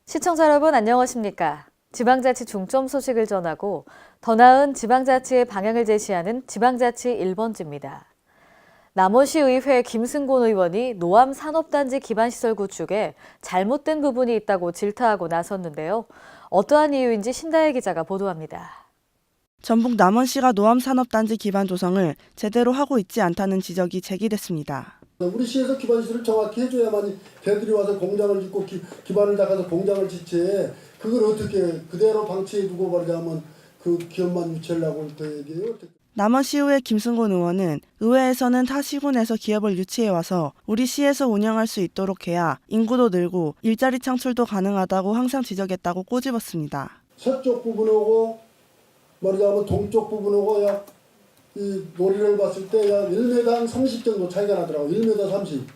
시청자 여러분 안녕하십니까? 지방자치 중점 소식을 전하고 더 나은 지방자치의 방향을 제시하는 지방자치 1번지입니다. 남원시의회 김승곤 의원이 노암 산업단지 기반시설 구축에 잘못된 부분이 있다고 질타하고 나섰는데요. 어떠한 이유인지 신다혜 기자가 보도합니다. 전북 남원시가 노암 산업단지 기반 조성을 제대로 하고 있지 않다는 지적이 제기됐습니다. 우리 시에서 기반시설을 정확히 해줘야만 걔들이 와서 공장을 짓고 기반을 닦아서 공장을 짓지, 그걸 어떻게 그대로 방치해두고 말하자면 그 기업만 유치하려고 또 얘기해요. 남원시의회 김승곤 의원은 의회에서는 타 시군에서 기업을 유치해와서 우리 시에서 운영할 수 있도록 해야 인구도 늘고 일자리 창출도 가능하다고 항상 지적했다고 꼬집었습니다. 서쪽 부분하고 말하자면 동쪽 부분하고 약 이 노리를 봤을 때 약 1m 한 30 정도 차이가 나더라고요. 1m 30.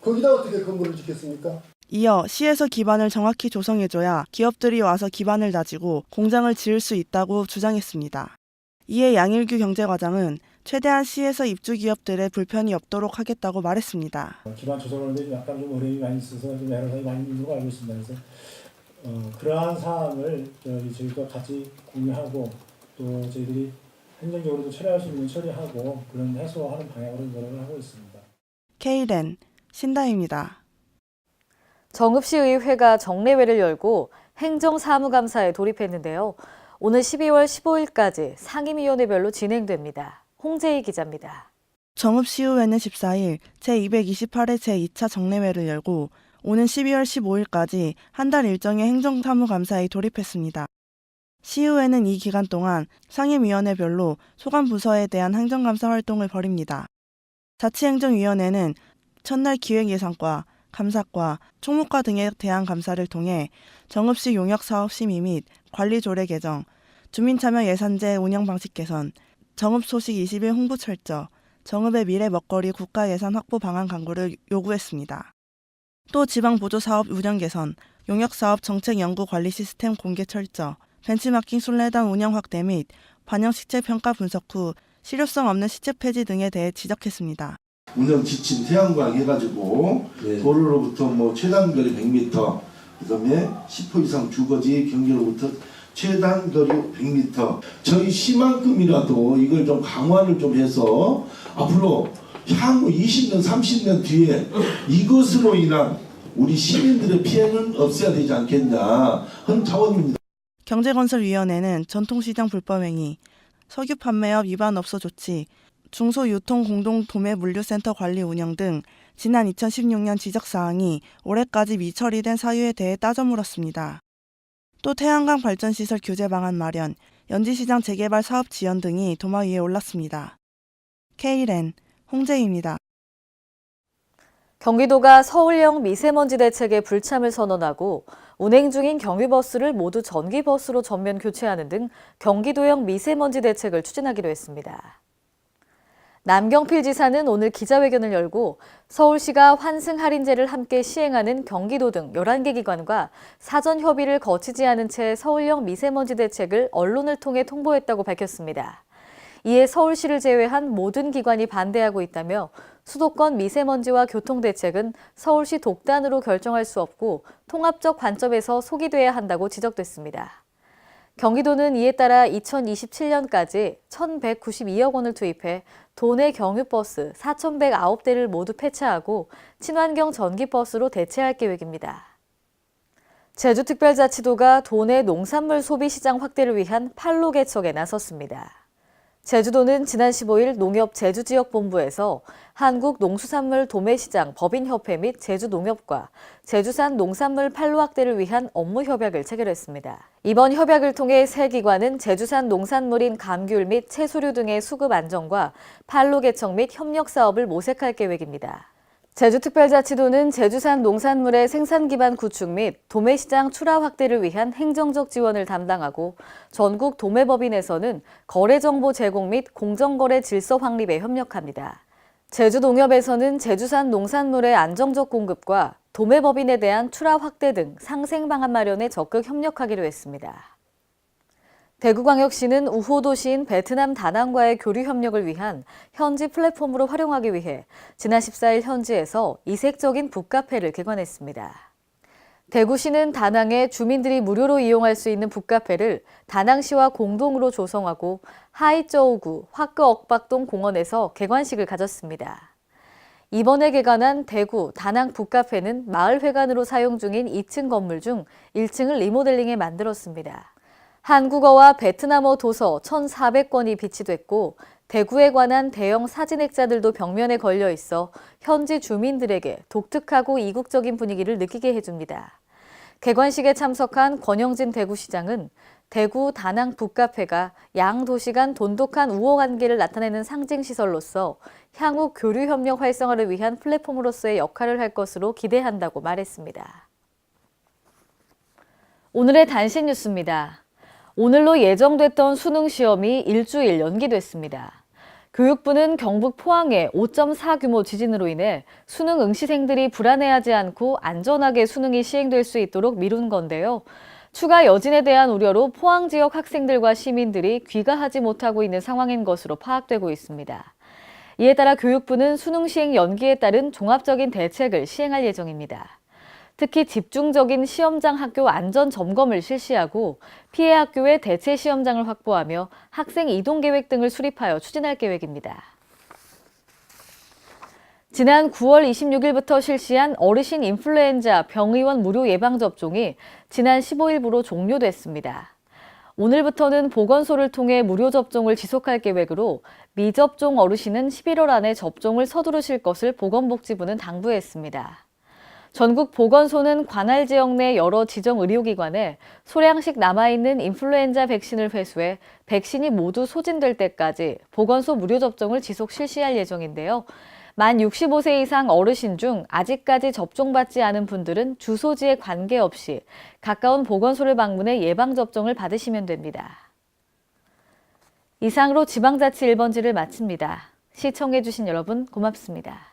거기다 어떻게 건물을 짓겠습니까? 이어 시에서 기반을 정확히 조성해줘야 기업들이 와서 기반을 다지고 공장을 지을 수 있다고 주장했습니다. 이에 양일규 경제과장은 최대한 시에서 입주 기업들의 불편이 없도록 하겠다고 말했습니다. 기반 조성하는데 약간 좀 어려움이 많이 있어서 좀 여러 가지 많이 있는 걸 알고 있습니다. 그래서 그러한 사항을 저희가 같이 공유하고 또 저희들이 행정적으로도 처리할 수 있는 처리하고 그런 해소하는 방향으로 노력을 하고 있습니다. K랜 신다입니다. 정읍시의회가 정례회를 열고 행정사무감사에 돌입했는데요. 오늘 12월 15일까지 상임위원회별로 진행됩니다. 홍재희 기자입니다. 정읍시의회는 14일 제228회 제2차 정례회를 열고 오는 12월 15일까지 한 달 일정의 행정사무감사에 돌입했습니다. 시의회는 이 기간 동안 상임위원회별로 소관부서에 대한 행정감사 활동을 벌입니다. 자치행정위원회는 첫날 기획예산과, 감사과, 총무과 등에 대한 감사를 통해 정읍시 용역사업 심의 및 관리조례 개정, 주민참여 예산제 운영 방식 개선, 정읍 소식 20일 홍보 철저, 정읍의 미래 먹거리 국가예산 확보 방안 강구를 요구했습니다. 또 지방보조사업 운영 개선, 용역사업 정책 연구 관리 시스템 공개 철저, 벤치마킹 순례단 운영 확대 및 반영 시책 평가 분석 후 실효성 없는 시책 폐지 등에 대해 지적했습니다. 운영 지침 태양광 해가지고 도로로부터 최단 거리 100m, 그다음에 10호 이상 주거지 경계로부터 최단 거리 100m. 저희 시만큼이라도 이걸 좀 강화를 좀 해서 앞으로 향후 20년, 30년 뒤에 이것으로 인한 우리 시민들의 피해는 없어야 되지 않겠냐 하는 차원입니다. 경제건설위원회는 전통시장 불법행위, 석유 판매업 위반업소 조치, 중소유통공동도매물류센터 관리 운영 등 지난 2016년 지적사항이 올해까지 미처리된 사유에 대해 따져 물었습니다. 또 태양광 발전시설 규제 방안 마련, 연지시장 재개발 사업 지원 등이 도마 위에 올랐습니다. K랜 홍재희입니다. 경기도가 서울형 미세먼지 대책에 불참을 선언하고 운행 중인 경유버스를 모두 전기버스로 전면 교체하는 등 경기도형 미세먼지 대책을 추진하기로 했습니다. 남경필 지사는 오늘 기자회견을 열고 서울시가 환승 할인제를 함께 시행하는 경기도 등 11개 기관과 사전 협의를 거치지 않은 채 서울형 미세먼지 대책을 언론을 통해 통보했다고 밝혔습니다. 이에 서울시를 제외한 모든 기관이 반대하고 있다며 수도권 미세먼지와 교통대책은 서울시 독단으로 결정할 수 없고 통합적 관점에서 소기돼야 한다고 지적됐습니다. 경기도는 이에 따라 2027년까지 1,192억 원을 투입해 도내 경유버스 4,109대를 모두 폐차하고 친환경 전기버스로 대체할 계획입니다. 제주특별자치도가 도내 농산물 소비시장 확대를 위한 판로 개척에 나섰습니다. 제주도는 지난 15일 농협제주지역본부에서 한국농수산물 도매시장 법인협회 및 제주농협과 제주산 농산물 판로 확대를 위한 업무 협약을 체결했습니다. 이번 협약을 통해 세 기관은 제주산 농산물인 감귤 및 채소류 등의 수급 안정과 판로 개척 및 협력 사업을 모색할 계획입니다. 제주특별자치도는 제주산 농산물의 생산 기반 구축 및 도매시장 출하 확대를 위한 행정적 지원을 담당하고 전국 도매법인에서는 거래 정보 제공 및 공정거래 질서 확립에 협력합니다. 제주농협에서는 제주산 농산물의 안정적 공급과 도매법인에 대한 출하 확대 등 상생 방안 마련에 적극 협력하기로 했습니다. 대구광역시는 우호도시인 베트남 다낭과의 교류 협력을 위한 현지 플랫폼으로 활용하기 위해 지난 14일 현지에서 이색적인 북카페를 개관했습니다. 대구시는 다낭에 주민들이 무료로 이용할 수 있는 북카페를 다낭시와 공동으로 조성하고 하이저우구 화끄억박동 공원에서 개관식을 가졌습니다. 이번에 개관한 대구 다낭 북카페는 마을회관으로 사용 중인 2층 건물 중 1층을 리모델링해 만들었습니다. 한국어와 베트남어 도서 1,400권이 비치됐고 대구에 관한 대형 사진 액자들도 벽면에 걸려 있어 현지 주민들에게 독특하고 이국적인 분위기를 느끼게 해줍니다. 개관식에 참석한 권영진 대구시장은 대구 다낭 북카페가 양도시 간 돈독한 우호 관계를 나타내는 상징시설로서 향후 교류 협력 활성화를 위한 플랫폼으로서의 역할을 할 것으로 기대한다고 말했습니다. 오늘의 단신 뉴스입니다. 오늘로 예정됐던 수능 시험이 일주일 연기됐습니다. 교육부는 경북 포항에 5.4 규모 지진으로 인해 수능 응시생들이 불안해하지 않고 안전하게 수능이 시행될 수 있도록 미룬 건데요. 추가 여진에 대한 우려로 포항 지역 학생들과 시민들이 귀가하지 못하고 있는 상황인 것으로 파악되고 있습니다. 이에 따라 교육부는 수능 시행 연기에 따른 종합적인 대책을 시행할 예정입니다. 특히 집중적인 시험장 학교 안전 점검을 실시하고 피해 학교에 대체 시험장을 확보하며 학생 이동 계획 등을 수립하여 추진할 계획입니다. 지난 9월 26일부터 실시한 어르신 인플루엔자 병의원 무료 예방접종이 지난 15일부로 종료됐습니다. 오늘부터는 보건소를 통해 무료 접종을 지속할 계획으로 미접종 어르신은 11월 안에 접종을 서두르실 것을 보건복지부는 당부했습니다. 전국 보건소는 관할 지역 내 여러 지정 의료기관에 소량씩 남아있는 인플루엔자 백신을 회수해 백신이 모두 소진될 때까지 보건소 무료 접종을 지속 실시할 예정인데요. 만 65세 이상 어르신 중 아직까지 접종받지 않은 분들은 주소지에 관계없이 가까운 보건소를 방문해 예방접종을 받으시면 됩니다. 이상으로 지방자치 1번지를 마칩니다. 시청해주신 여러분 고맙습니다.